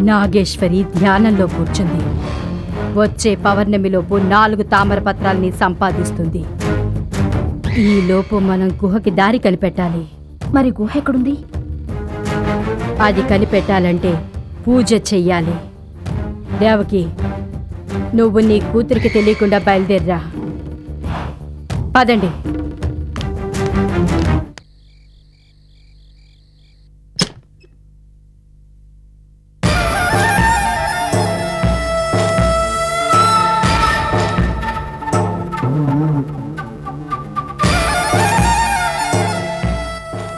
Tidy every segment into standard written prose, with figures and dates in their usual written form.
నాగేశ్వరి ధ్యానంలో కూర్చుంది. వచ్చే పౌర్ణమిలోపు 4 తామర పత్రాల్ని సంపాదిస్తుంది. ఈలోపు మనం గుహకి దారి కనిపెట్టాలి. మరి గుహ ఎక్కడుంది? అది కనిపెట్టాలంటే పూజ చెయ్యాలి. దేవకి, నువ్వు నీ కూతురికి తెలియకుండా బయలుదేర్రా. పదండి.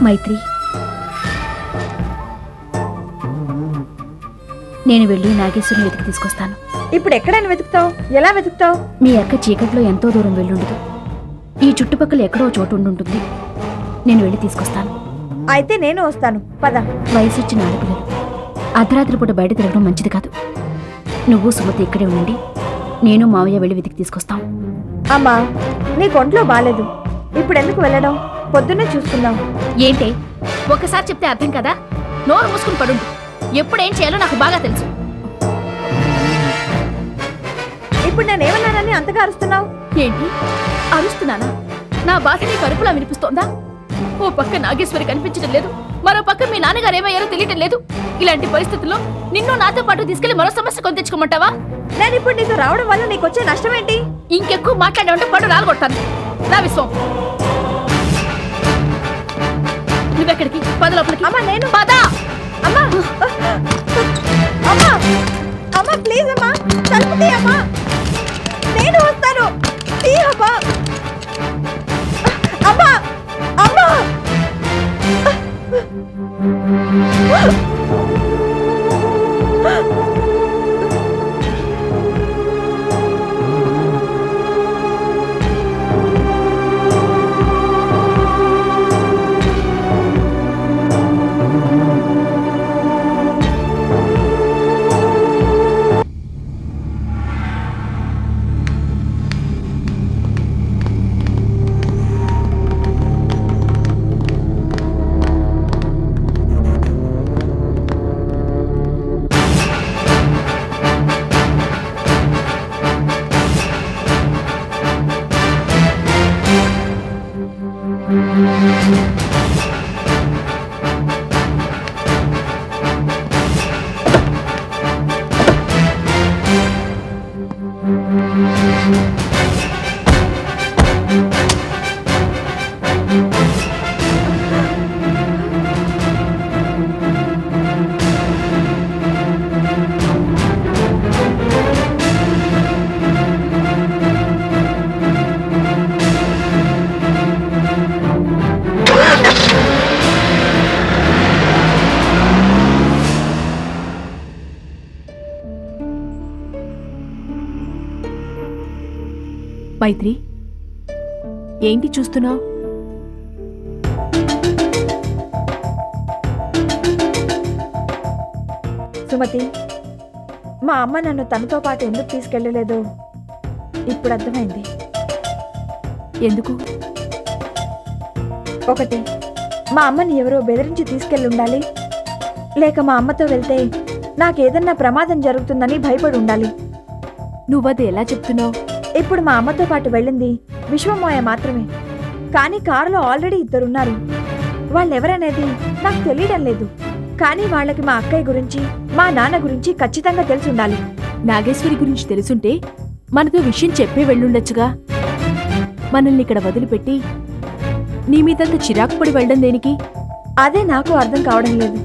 మైత్రి, నేను వెళ్ళి నాగేశ్వరిని వెతికి తీసుకొస్తాను. ఇప్పుడు ఎక్కడైనా వెతుకుతావు? ఎలా వెతుకుతావు? మీ అక్క చీకట్లో ఎంతో దూరం వెళ్ళుండదు. ఈ చుట్టుపక్కల ఎక్కడో చోటు ఉండుంటుంది. నేను వెళ్ళి తీసుకొస్తాను. అయితే నేను వస్తాను, పద. వయసు వచ్చిన ఆడపిల్లలు అర్ధరాత్రి పూట బయట తిరగడం మంచిది కాదు. నువ్వు సుమతి ఇక్కడే ఉండి నేను మావయ్య వెళ్ళి వెతికి తీసుకొస్తాం. అమ్మా, నీ ఒంట్లో బాలేదు. ఇప్పుడు ఎందుకు వెళ్ళడం? పొద్దున్నే చూసుకుందాం. ఏంటే ఒకసారి చెప్తే అర్థం కదా? నోరు మూసుకుని పడుండు. ఎప్పుడేం చేయాలో నాకు బాగా తెలుసు. ఇప్పుడు నేనేమన్నానని అంతగా అరుస్తున్నావు? ఏంటి అరుస్తున్నానా? నా బాధ నీ కరుపులా వినిపిస్తోందా? ఓ పక్క నాగేశ్వరి కనిపించడం లేదు, మరో పక్క మీ నాన్నగారు ఏమయ్యారో తెలియటం లేదు. ఇలాంటి పరిస్థితుల్లో నిన్ను నాతో పాటు తీసుకెళ్లి మరో సమస్య కొని తెచ్చుకోమంటావా? నేను ఇప్పుడు నీతో రావడం వల్ల నీకు వచ్చే నష్టం ఏంటి? ఇంకెక్కువ మాట్లాడే పడు రాలగొడతాను. రా విశ్వం, నువ్వెక్కడికి? పద లోపలికి. అమ్మా, నేను పదా. అమ్మా, అమ్మా, అమ్మా, ప్లీజ్ అమ్మా, తలుపు తీ అమ్మా. నేను వస్తాను, తీ అమ్మా. అమ్మా, అమ్మా. మైత్రి, ఏంటి చూస్తున్నావు? సుమతి, మా అమ్మ నన్ను తనతో పాటు ఎందుకు తీసుకెళ్ళలేదో ఇప్పుడు అర్థమైంది. ఎందుకు? ఒకటి, మా అమ్మని ఎవరో బెదిరించి తీసుకెళ్ళి ఉండాలి, లేక మా అమ్మతో వెళ్తే నాకేదన్నా ప్రమాదం జరుగుతుందని భయపడి ఉండాలి. నువ్వది ఎలా చెప్తున్నావు? ఇప్పుడు మా అమ్మతో పాటు వెళ్ళింది విశ్వమోయ మాత్రమే, కానీ కారులో ఆల్రెడీ 2 ఉన్నారు. వాళ్ళెవరనేది నాకు తెలియడం లేదు, కానీ వాళ్ళకి మా అక్కయ్య గురించి మా నాన్న గురించి ఖచ్చితంగా తెలిసి ఉండాలి. నాగేశ్వరి గురించి తెలుసుంటే మనతో విషయం చెప్పే వెళ్ళుండొచ్చుగా. మనల్ని ఇక్కడ వదిలిపెట్టి నీ మీదంత చిరాకు పడి వెళ్ళడం దేనికి? అదే నాకు అర్థం కావడం లేదు.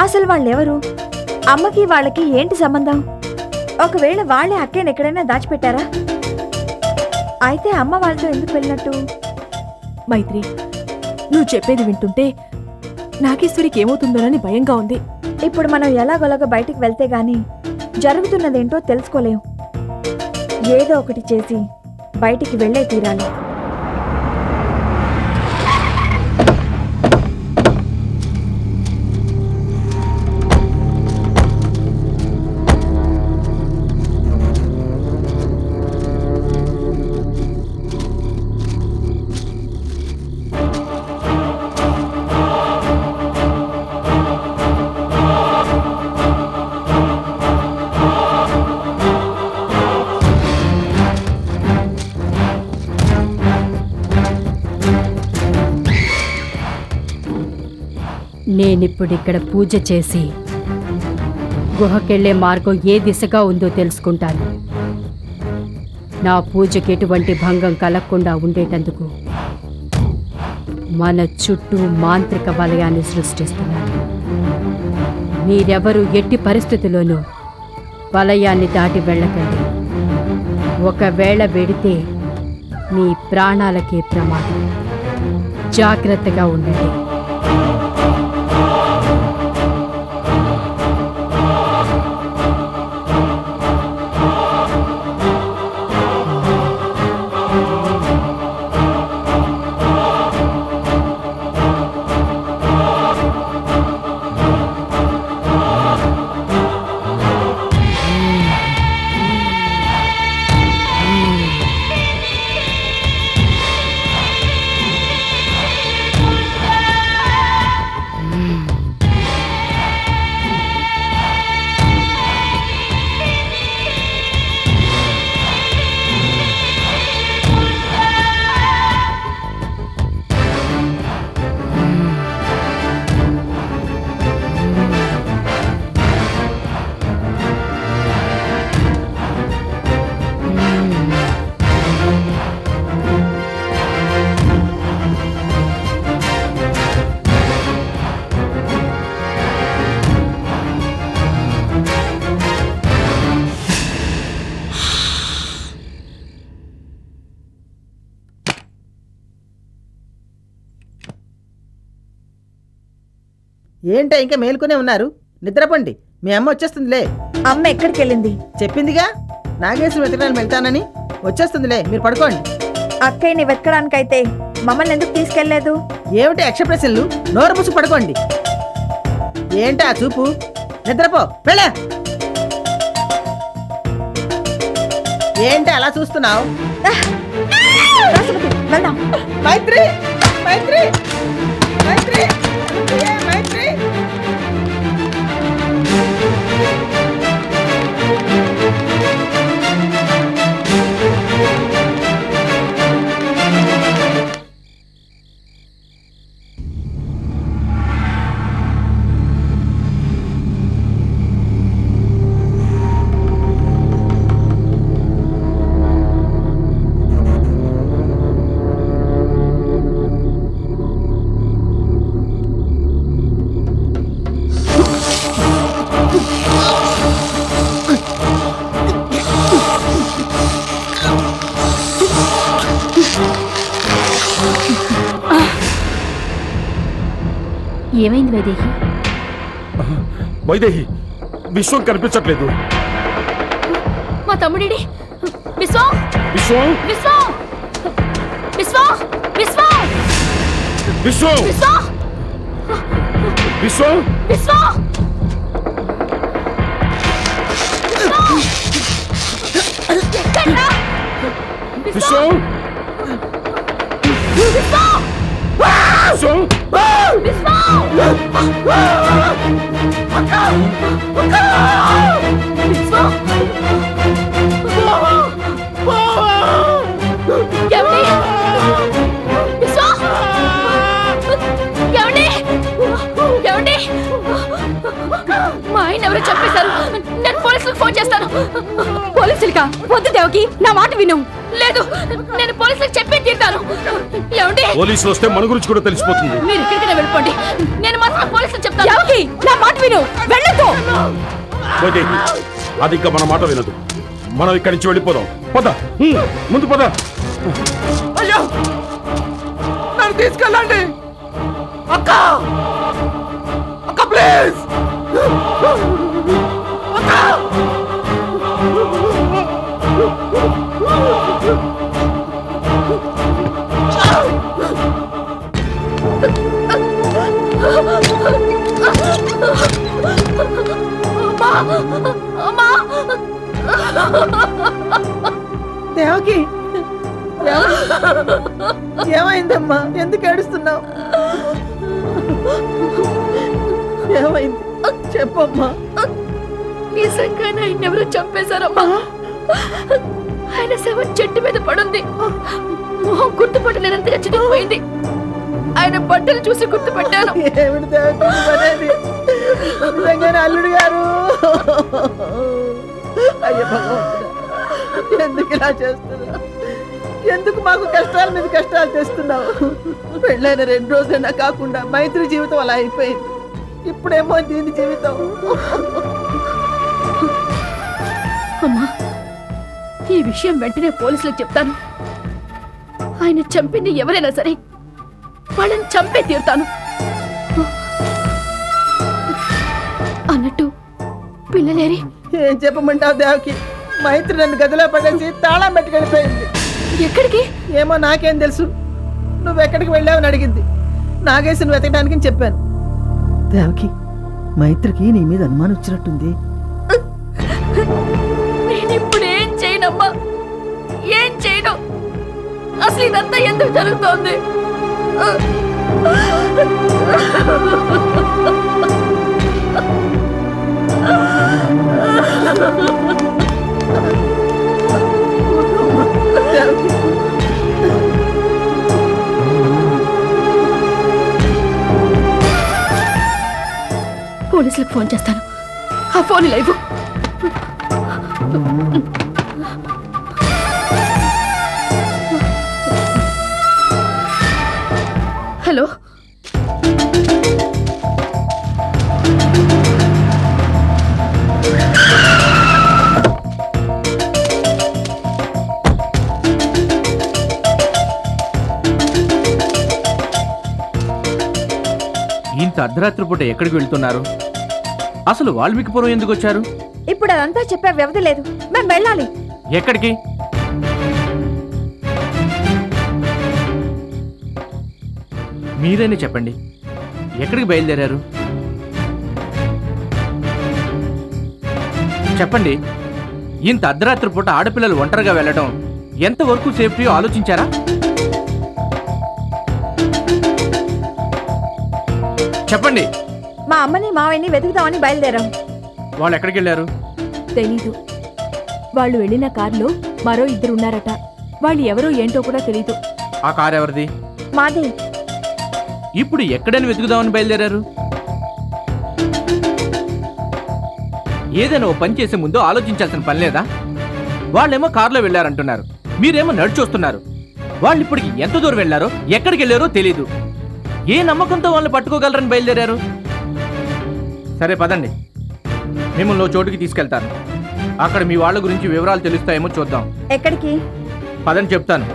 అసలు వాళ్ళెవరు? అమ్మకి వాళ్ళకి ఏంటి సంబంధం? ఒకవేళ వాళ్ళే అక్కయ్యని ఎక్కడైనా దాచిపెట్టారా? అయితే అమ్మ వాళ్ళతో ఎందుకు వెళ్ళినట్టు? మైత్రి, నువ్వు చెప్పేది వింటుంటే నాగేశ్వరికి ఏమవుతుందోనని భయంగా ఉంది. ఇప్పుడు మనం ఎలాగోలాగా బయటికి వెళ్తే గాని జరుగుతున్నదేంటో తెలుసుకోలేం. ఏదో ఒకటి చేసి బయటికి వెళ్ళే తీరాలి. నేనిప్పుడిక్కడ పూజ చేసి గుహకెళ్లే మార్గం ఏ దిశగా ఉందో తెలుసుకుంటాను. నా పూజకి ఎటువంటి భంగం కలగకుండా ఉండేటందుకు మన చుట్టూ మాంత్రిక వలయాన్ని సృష్టిస్తున్నాను. మీరెవరూ ఎట్టి పరిస్థితుల్లోనూ వలయాన్ని దాటి వెళ్ళకండి. ఒకవేళ వెడితే మీ ప్రాణాలకే ప్రమాదం. జాగ్రత్తగా ఉండండి. ఏంటో ఇంకా మేలుకునే ఉన్నారు? నిద్రపండి, మీ అమ్మ వచ్చేస్తుందిలే. అమ్మ ఎక్కడికి వెళ్ళింది? చెప్పిందిగా నాగేశ్వరం వెతకడానికి వెళ్తానని. వచ్చేస్తుందిలే, మీరు పడుకోండి. అక్కయ్యని వెతకడానికైతే మమ్మల్ని ఎందుకు తీసుకెళ్లేదు? ఏమిటి యక్ష ప్రశ్నలు? నోరు మూసి పడుకోండి. ఏంటి ఆ చూపు? నిద్రపో, వెళ్ళ. ఏంటి అలా చూస్తున్నావు? వెళ్దాం. మైత్రి, మైత్రి, మైత్రి, మైత్రి. ఏమైంది వైదేహి? వైదేహి, విశ్వం కనిపించట్లేదు. మా తమ్ముడి విశ్వం, విశ్వం, విశ్వం, విశ్వం, విశ్వం, విశ్వం, విశ్వం, విశ్వం, విశ్వం, విశ్వం, విశ్వం, మా ఆయన ఎవరో చెప్పేశారు. నేను పోలీసులకు ఫోన్ చేస్తాను. పోలీసులకా? వద్దు దేవకి, నా మాట విను. లేదు, నేను పోలీసులకు చెప్పే తీరుతాను. ఏమండి, పోలీసులు వస్తే మన గురించి కూడా తెలిసిపోతుంది. మీరు ఎక్కడికైనా వెళ్ళిపోండి, నేను మాత్రం పోలీసులకు చెప్తాను. దేవకి, నా మాట విను. వెళ్ళొద్దు. వైదేహి, అది ఇంకా మన మాట వినదు. మనం ఇక్కడి నుంచి వెళ్ళిపోదాం. పద, ముందు పద. అయ్యో, నన్ను తీసుకెళ్ళండి. అక్క, అక్క ప్లీజ్. అక్క, దేవకి, ఏమైందమ్మా? ఎందుకు ఏడుస్తున్నావు? ఏమైంది చెప్పమ్మా. నిజంగా ఆయన ఎవరో చంపేశారమ్మా. ఆయన శవం చెట్టు మీద పడుంది. మొహం గుర్తుపట్టలేనంతగా చితికిపోయింది. ఆయన బట్టలు చూసి గుర్తుపట్టాను. ఏమిటి దేవకి అనేది? నిజంగానే అల్లుడు గారు. అయ్యో భగవంతుడా, ఎందుకు ఇలా చేస్తున్నావు? ఎందుకు మాకు కష్టాల మీద కష్టాలు తెస్తున్నావు? పెళ్ళైన 2 రోజులైనా కాకుండా మైత్రి జీవితం అలా అయిపోయింది. ఇప్పుడేమో దీని జీవితం. అమ్మా, ఈ విషయం వెంటనే పోలీసులకు చెప్తాను. ఆయన చంపింది ఎవరైనా సరే వాళ్ళని చంపే తీరుతాను. అన్నట్టు పిల్లలేరి? ఏం చెప్పమంటావు దేవకి? మైత్రి నన్ను గదిలో పడేసి తాళం పెట్టుకెళ్ళిపోయింది. ఎక్కడికి? ఏమో నాకేం తెలుసు. నువ్వెక్కడికి వెళ్ళావని అడిగింది. నాగేశ్వరిని వెతకడానికి చెప్పాను. దేవకి, మైత్రికి నీ మీద అనుమానం వచ్చినట్టుంది. నేను ఇప్పుడు ఏం చేయనమ్మా, ఏం చేయను. అసలు ఇదంతా ఎందుకు జరుగుతోంది? పోలీసులకు ఫోన్ చేస్తాను. ఆ ఫోన్ లైవ్. హలో, ఇంత అర్ధరాత్రి పూట ఎక్కడికి వెళ్తున్నారు? అసలు వాల్మీకిపురం ఎందుకు వచ్చారు? ఇప్పుడు అదంతా చెప్పే వ్యవధి లేదు. మేము వెళ్ళాలి. ఎక్కడికి? మీరేనే చెప్పండి, ఎక్కడికి బయలుదేరారు? చెప్పండి. ఇంత అర్ధరాత్రి పూట ఆడపిల్లలు ఒంటరిగా వెళ్ళడం ఎంతవరకు సేఫ్టీ ఆలోచించారా? చెప్పండి. మా అమ్మని మావయ్యని వెతుకుదామని బయలుదేరాం. వాళ్ళు ఎక్కడికి వెళ్ళారు? తెలీదు. వాళ్ళు వెళ్ళిన కారులో మరో 2 ఉన్నారట. వాళ్ళు ఎవరో ఏంటో కూడా తెలీదు. ఆ కారు ఎవరిది? మాదే. ఇప్పుడు ఎక్కడని వెతుకుదామని బయలుదేరారు? ఏదైనా ఓ పని చేసే ముందు ఆలోచించాల్సిన పని లేదా? వాళ్ళేమో కారులో వెళ్ళారంటున్నారు, మీరేమో నడిచొస్తున్నారు. వాళ్ళు ఇప్పటికి ఎంత దూరం వెళ్ళారో ఎక్కడికి వెళ్ళారో తెలీదు. ఏ నమ్మకంతో వాళ్ళని పట్టుకోగలరని బయలుదేరారు? సరే పదండి, మిమ్మల్ని ఓ చోటుకి తీసుకెళ్తాను. అక్కడ మీ వాళ్ళ గురించి వివరాలు తెలుస్తాయేమో చూద్దాం. ఎక్కడికి? పదండి చెప్తాను.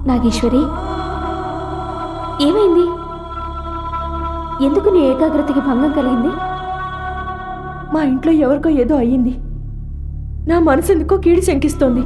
నాగేశ్వరి, ఏమైంది? ఎందుకు నీ ఏకాగ్రతకి భంగం కలిగింది? మా ఇంట్లో ఎవరికో ఏదో అయ్యింది. నా మనసు ఎందుకో కీడు శంకిస్తోంది.